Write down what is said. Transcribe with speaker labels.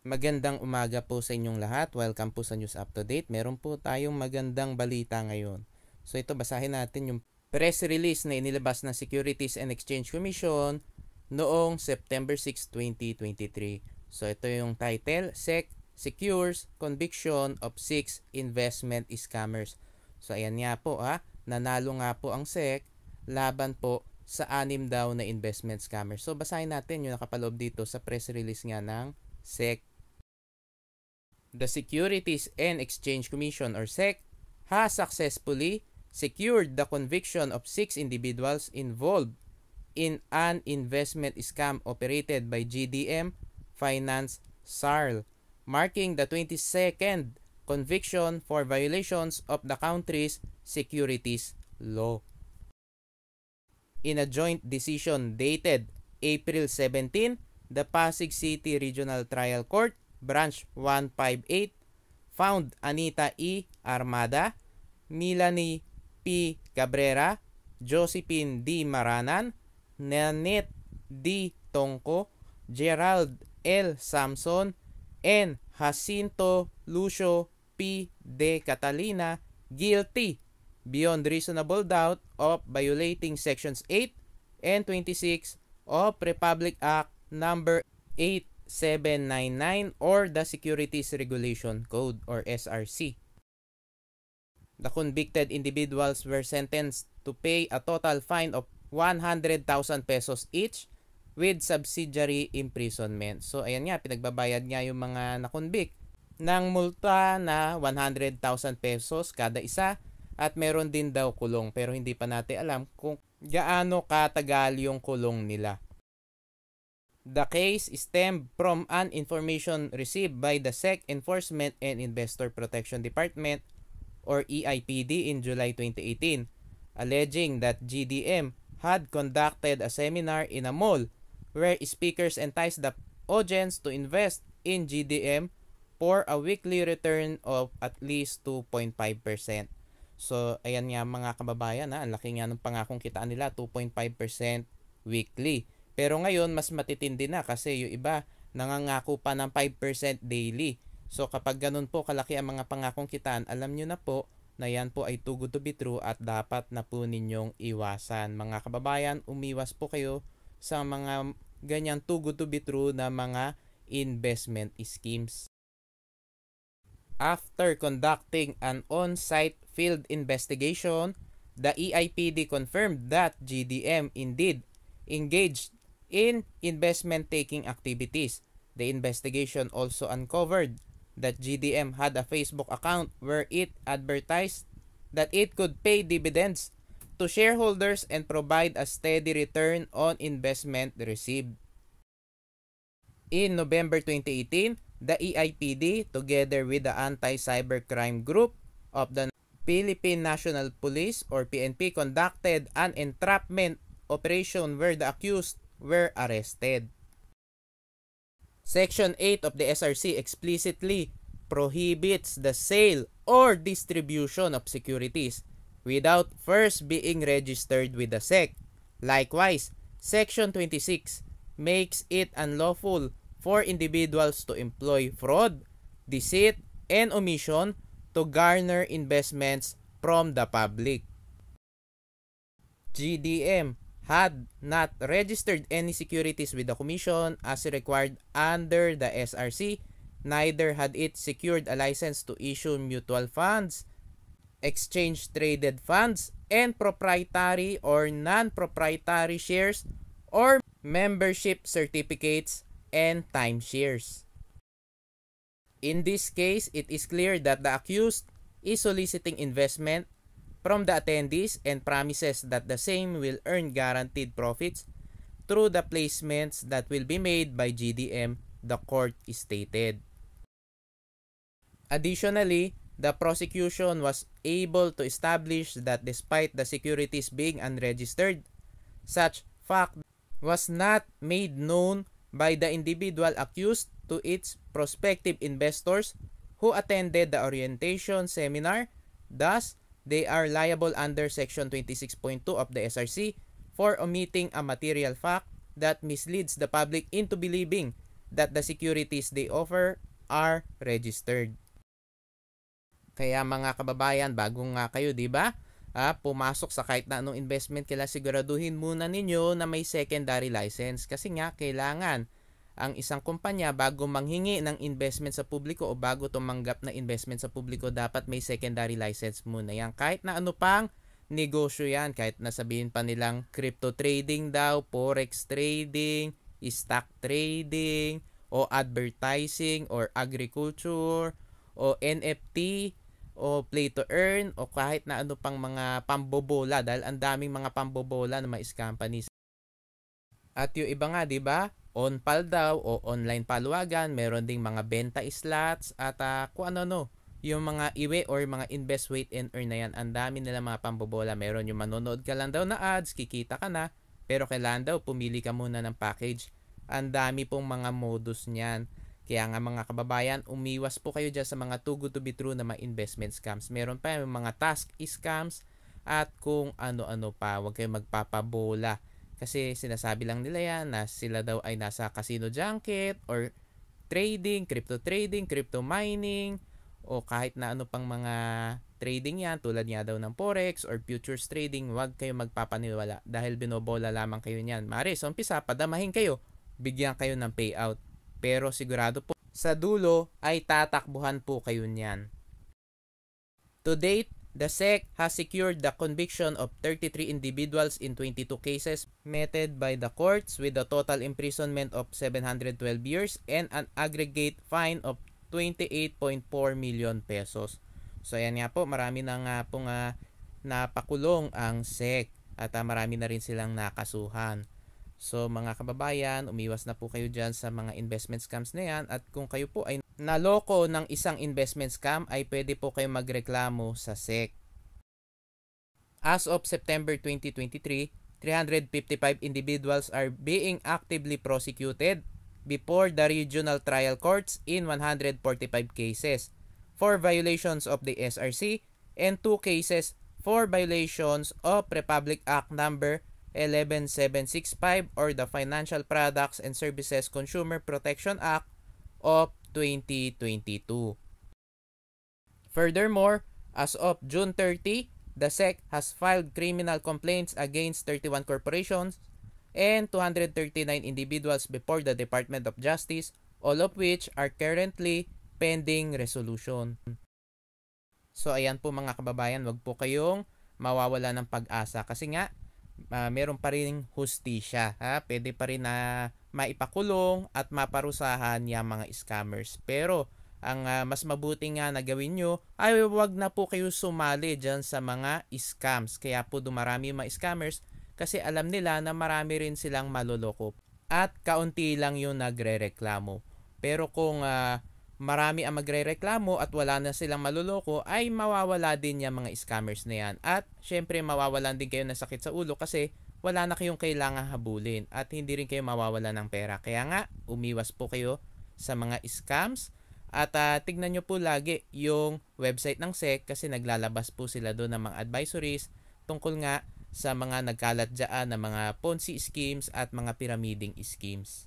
Speaker 1: Magandang umaga po sa inyong lahat. Welcome po sa News Up to Date. Meron po tayong magandang balita ngayon. So ito, basahin natin yung press release na inilabas ng Securities and Exchange Commission noong September 6, 2023. So ito yung title, SEC secures conviction of 6 investment scammers. So ayan nga po nanalo nga po ang SEC laban po sa 6 daw na investment scammers. So basahin natin yung nakapaloob dito sa press release nga ng SEC. The Securities and Exchange Commission or SEC has successfully secured the conviction of 6 individuals involved in an investment scam operated by GDM Finance SARL, marking the 22nd conviction for violations of the country's securities law. In a joint decision dated April 17, the Pasig City Regional Trial Court Branch 158 found Anita E. Armada, Melanie P. Cabrera, Josephine D. Maranan, Nanette D. Tongco, Gerald L. Samson, and Jacinto Lucio P. De Catalina guilty beyond reasonable doubt of violating Sections 8 and 26 of Republic Act No. 8799 or the Securities Regulation Code or SRC. The convicted individuals were sentenced to pay a total fine of 100,000 pesos each with subsidiary imprisonment. So ayan nga, pinagbabayad nga yung mga nakonvict ng multa na 100,000 pesos kada isa at meron din daw kulong pero hindi pa natin alam kung gaano katagal yung kulong nila. The case stemmed from an information received by the SEC Enforcement and Investor Protection Department or EIPD in July 2018, alleging that GDM had conducted a seminar in a mall where speakers enticed the audience to invest in GDM for a weekly return of at least 2.5%. So, ayan nga mga kababayan, ang laki nga ng pangakong kitaan nila, 2.5% weekly. Pero ngayon, mas matitindi na kasi yung iba nangangako pa ng 5% daily. So kapag ganun po kalaki ang mga pangakong kitaan, alam nyo na po na yan po ay too good to be true at dapat na po ninyong iwasan. Mga kababayan, umiwas po kayo sa mga ganyan too good to be true na mga investment schemes. After conducting an on-site field investigation, the EIPD confirmed that GDM indeed engaged in investment-taking activities. The investigation also uncovered that GDM had a Facebook account where it advertised that it could pay dividends to shareholders and provide a steady return on investment received. In November 2018, the EIPD, together with the Anti-Cybercrime Group of the Philippine National Police or PNP, conducted an entrapment operation where the accused were arrested. Section 8 of the SRC explicitly prohibits the sale or distribution of securities without first being registered with the SEC. Likewise, Section 26 makes it unlawful for individuals to employ fraud, deceit, and omission to garner investments from the public. GDM had not registered any securities with the Commission as required under the SRC, neither had it secured a license to issue mutual funds, exchange-traded funds, and proprietary or non-proprietary shares or membership certificates and timeshares. In this case, it is clear that the accused is soliciting investment from the attendees and promises that the same will earn guaranteed profits through the placements that will be made by GDM, the court stated. Additionally, the prosecution was able to establish that despite the securities being unregistered, such fact was not made known by the individual accused to its prospective investors who attended the orientation seminar. Thus, they are liable under Section 26.2 of the SRC for omitting a material fact that misleads the public into believing that the securities they offer are registered. Kaya mga kababayan, bago nga kayo, di ba? Pumasok sa kahit na anong investment, kailangan siguraduhin muna ninyo na may secondary license. Kasi nga, kailangan ang isang kumpanya bago manghingi ng investment sa publiko o bago tumanggap na investment sa publiko, dapat may secondary license muna yan. Kahit na ano pang negosyo yan, kahit nasabihin pa nilang crypto trading daw, forex trading, stock trading, o advertising, or agriculture, o NFT, o play to earn, o kahit na ano pang mga pambobola, dahil ang daming mga pambobola ng mga companies. At yung iba nga, di ba? On-pal daw o online paluwagan, meron ding mga benta slots at kung ano-no. Yung mga iwe or mga invest, wait and earn na yan, ang dami nila mga pambobola. Meron yung manonood ka lang daw na ads, kikita ka na, pero kailangan daw pumili ka muna ng package. Ang dami pong mga modus niyan. Kaya nga mga kababayan, umiwas po kayo dyan sa mga too good to be true na mga investment scams. Meron pa yung mga task scams at kung ano-ano pa. Huwag kayo magpapabola. Kasi sinasabi lang nila yan na sila daw ay nasa casino junket or trading, crypto mining, o kahit na ano pang mga trading yan, tulad nga daw ng forex or futures trading. Huwag kayo magpapaniwala dahil binobola lamang kayo niyan. Mari, sa umpisa, padamahin kayo, bigyan kayo ng payout. Pero sigurado po, sa dulo ay tatakbuhan po kayo niyan. To date, the SEC has secured the conviction of 33 individuals in 22 cases meted by the courts with a total imprisonment of 712 years and an aggregate fine of 28.4 million pesos. So ayan nga po, marami na nga pong napakulong ang SEC at marami na rin silang nakasuhan. So mga kababayan, umiwas na po kayo dyan sa mga investment scams na yan, at kung kayo po ay naloko ng isang investment scam ay pwede po kayo magreklamo sa SEC. As of September 2023, 355 individuals are being actively prosecuted before the regional trial courts in 145 cases for violations of the SRC and 2 cases for violations of Republic Act number 11765 or the Financial Products and Services Consumer Protection Act of 2022. Furthermore, as of June 30, the SEC has filed criminal complaints against 31 corporations and 239 individuals before the Department of Justice, all of which are currently pending resolution. So ayan po mga kababayan, wag po kayong mawawala ng pag-asa kasi nga meron pa rin hustisya. Pwede pa rin na maipakulong at maparusahan yung mga scammers. Pero ang mas mabuti nga na gawin nyo ay wag na po kayo sumali dyan sa mga scams. Kaya po dumarami yung mga scammers kasi alam nila na marami rin silang maloloko at kaunti lang yung nagre-reklamo. Pero kung marami ang magre-reklamo at wala na silang maluloko, ay mawawala din yung mga scammers na yan. At syempre mawawalan din kayo ng sakit sa ulo kasi wala na kayong kailangan habulin at hindi rin kayo mawawala ng pera. Kaya nga, umiwas po kayo sa mga scams at tignan nyo po lagi yung website ng SEC kasi naglalabas po sila doon ng mga advisories tungkol nga sa mga nagkalat dyan na mga Ponzi schemes at mga pyramiding schemes.